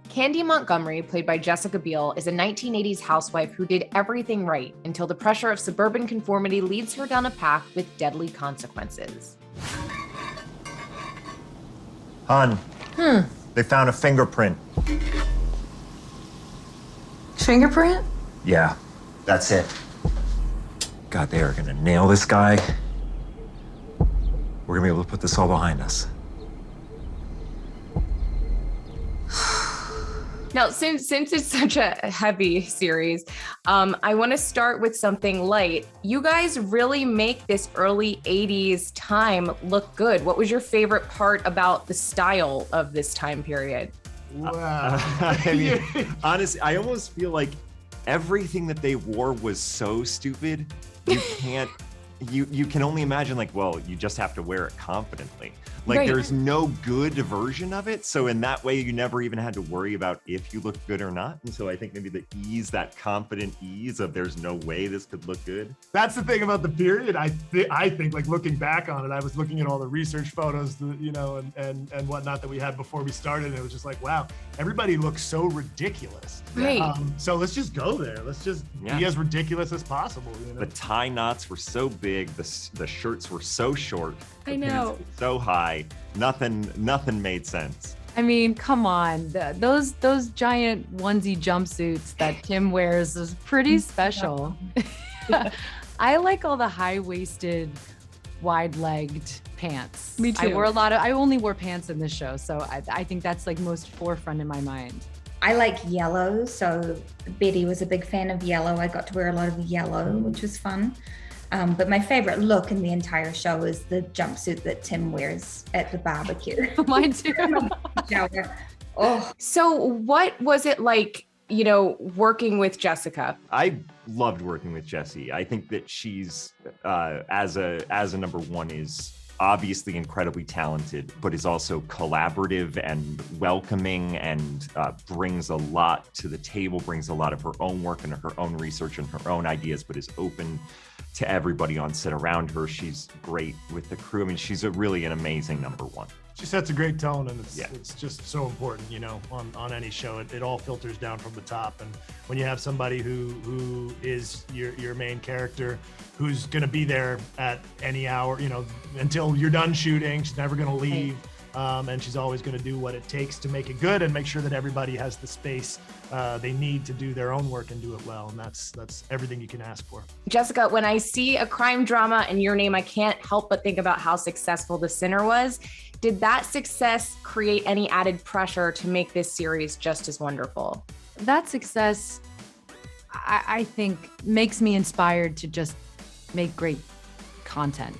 Candy Montgomery, played by Jessica Biel, is a 1980s housewife who did everything right until the pressure of suburban conformity leads her down a path with deadly consequences. Hun, they found a fingerprint. Fingerprint? Yeah, that's it. God, they are gonna nail this guy. We're gonna be able to put this all behind us. Now, since it's such a heavy series, I want to start with something light. You guys really make this early 80s time look good. What was your favorite part about the style of this time period? Wow. I mean, honestly, I almost feel like everything that they wore was so stupid. You can only imagine, like, well, you just have to wear it confidently. Like, Right. There's no good version of it. So in that way, you never even had to worry about if you look good or not. And so I think maybe the ease, that confident ease of there's no way this could look good. That's the thing about the period. I think, like, looking back on it, I was looking at all the research photos, and whatnot that we had before we started. And it was just like, wow, everybody looks so ridiculous. Right. So let's just go there. Let's just be as ridiculous as possible. The tie knots were so big. The shirts were so short. I know. So high. Nothing made sense. I mean, come on. Those giant onesie jumpsuits that Tim wears is pretty special. I like all the high-waisted, wide-legged pants. Me too. I only wore pants in this show, so I think that's like most forefront in my mind. I like yellow, so Betty was a big fan of yellow. I got to wear a lot of yellow, which was fun. But my favorite look in the entire show is the jumpsuit that Tim wears at the barbecue. Mine too. Oh, So what was it like, working with Jessica? I loved working with Jessie. I think that she's as a number one is obviously incredibly talented, but is also collaborative and welcoming and brings a lot to the table, brings a lot of her own work and her own research and her own ideas, but is open to everybody on set around her. She's great with the crew. I mean, she's really an amazing number one. She sets a great tone, and it's just so important, on any show. It all filters down from the top. And when you have somebody who is your main character, who's going to be there at any hour, until you're done shooting, she's never going to leave. And she's always going to do what it takes to make it good and make sure that everybody has the space they need to do their own work and do it well. And that's everything you can ask for. Jessica, when I see a crime drama and your name, I can't help but think about how successful The Sinner was. Did that success create any added pressure to make this series just as wonderful? That success, I think, makes me inspired to just make great content.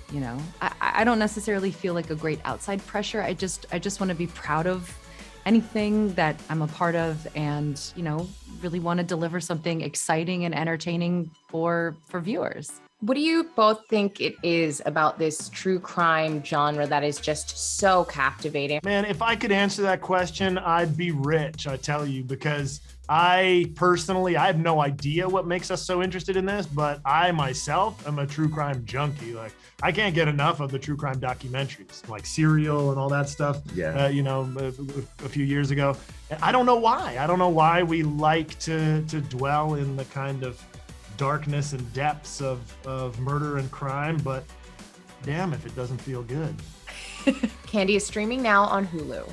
I don't necessarily feel like a great outside pressure. I just want to be proud of anything that I'm a part of, and really want to deliver something exciting and entertaining for viewers. What do you both think it is about this true crime genre that is just so captivating? Man, if I could answer that question, I'd be rich, I tell you, because I have no idea what makes us so interested in this, but I myself am a true crime junkie. Like, I can't get enough of the true crime documentaries, like Serial and all that stuff. Yeah. A few years ago. I don't know why. I don't know why we like to dwell in the kind of darkness and depths of murder and crime, but damn if it doesn't feel good. Candy is streaming now on Hulu.